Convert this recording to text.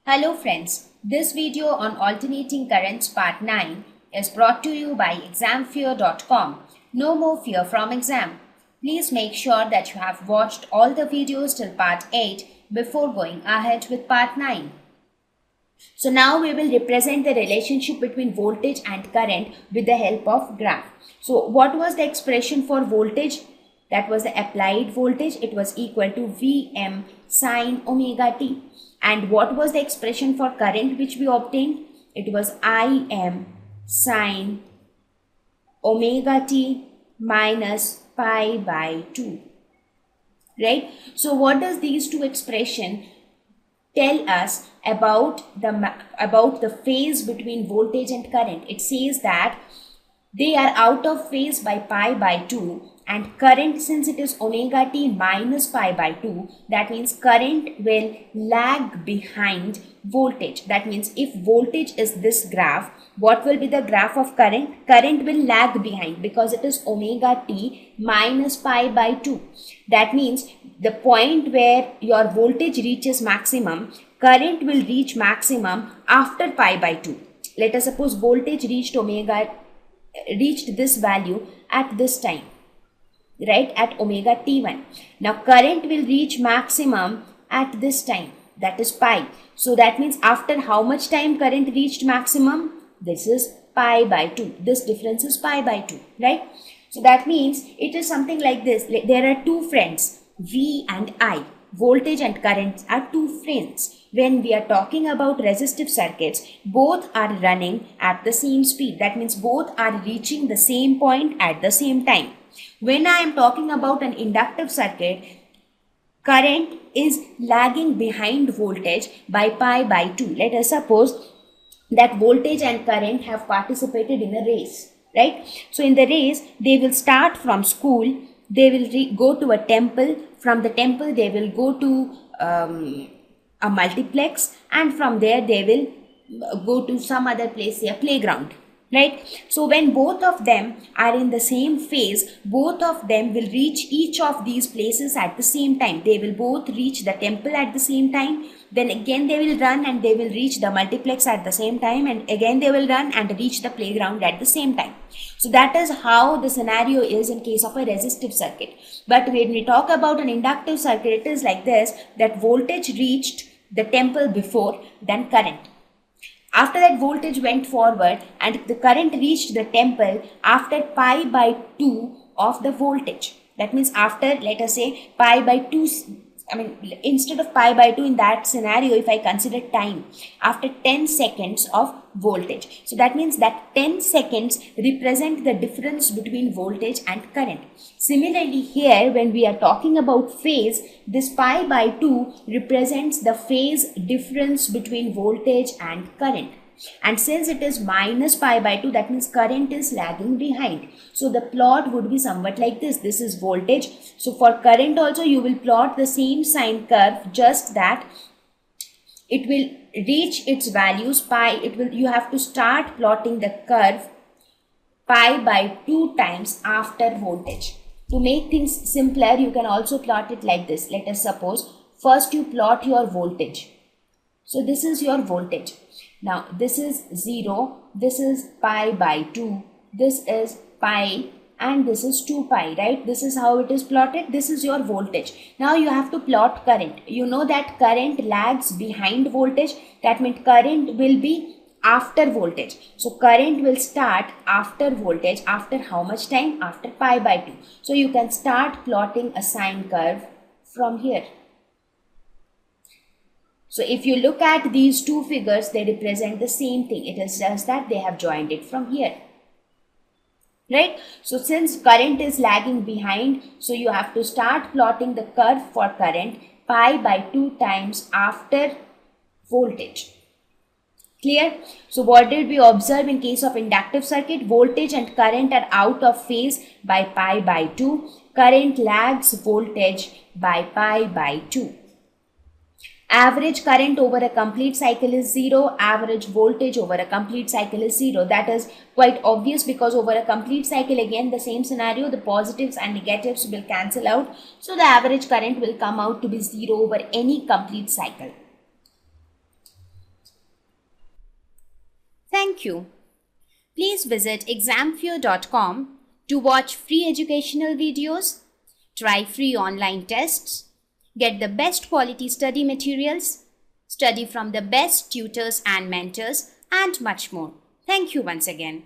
Hello friends, this video on alternating currents part 9 is brought to you by examfear.com. No more fear from exam. Please make sure that you have watched all the videos till part 8 before going ahead with part 9. So now we will represent the relationship between voltage and current with the help of graph. So what was the expression for voltage? That was the applied voltage. It was equal to Vm sine omega t. And what was the expression for current which we obtained? It was Im sine omega t minus pi by 2. Right? So what does these two expressions tell us about the phase between voltage and current? It says that they are out of phase by pi by 2, and current, since it is omega t minus pi by 2, that means current will lag behind voltage. That means if voltage is this graph, what will be the graph of current? Current will lag behind because it is omega t minus pi by 2. That means the point where your voltage reaches maximum, current will reach maximum after pi by 2. Let us suppose voltage reached this value at this time, right, at omega t1. Now current will reach maximum at this time, that is pi. So that means after how much time current reached maximum? This is pi by 2. This difference is pi by 2, right? So that means it is something like this. There are two friends, V and I. Voltage and current are two friends. When we are talking about resistive circuits, both are running at the same speed. That means both are reaching the same point at the same time. When I am talking about an inductive circuit, current is lagging behind voltage by pi by 2. Let us suppose that voltage and current have participated in a race, right? So in the race, they will start from school, they will go to a temple, from the temple they will go to a multiplex, and from there they will go to some other place, say a playground, right? So when both of them are in the same phase, both of them will reach each of these places at the same time. They will both reach the temple at the same time, then again they will run and they will reach the multiplex at the same time, and again they will run and reach the playground at the same time. So that is how the scenario is in case of a resistive circuit. But when we talk about an inductive circuit, it is like this, that voltage reached the temple before, then current. After that, voltage went forward and the current reached the temple after pi by 2 of the voltage. That means after, let us say, pi by 2, instead of pi by 2 in that scenario, if I consider time, after 10 seconds of voltage. So that means that 10 seconds represent the difference between voltage and current. Similarly here, when we are talking about phase, this pi by 2 represents the phase difference between voltage and current. And since it is minus pi by 2, that means current is lagging behind. So the plot would be somewhat like this. This is voltage. So for current also you will plot the same sine curve, just that it will reach its values pi. You have to start plotting the curve pi by 2 times after voltage. To make things simpler, you can also plot it like this. Let us suppose first you plot your voltage. So this is your voltage. Now this is 0, this is pi by 2, this is pi, and this is 2 pi, right? This is how it is plotted. This is your voltage. Now you have to plot current. You know that current lags behind voltage. That means current will be after voltage. So current will start after voltage. After how much time? After pi by 2. So you can start plotting a sine curve from here. So if you look at these two figures, they represent the same thing. It is just that they have joined it from here, right? So since current is lagging behind, so you have to start plotting the curve for current pi by 2 times after voltage. Clear? So what did we observe in case of inductive circuit? Voltage and current are out of phase by pi by 2. Current lags voltage by pi by 2. Average current over a complete cycle is 0. Average voltage over a complete cycle is 0. That is quite obvious because over a complete cycle, again the same scenario, the positives and negatives will cancel out. So the average current will come out to be 0 over any complete cycle. Thank you. Please visit examfear.com to watch free educational videos, try free online tests, get the best quality study materials, study from the best tutors and mentors, and much more. Thank you once again.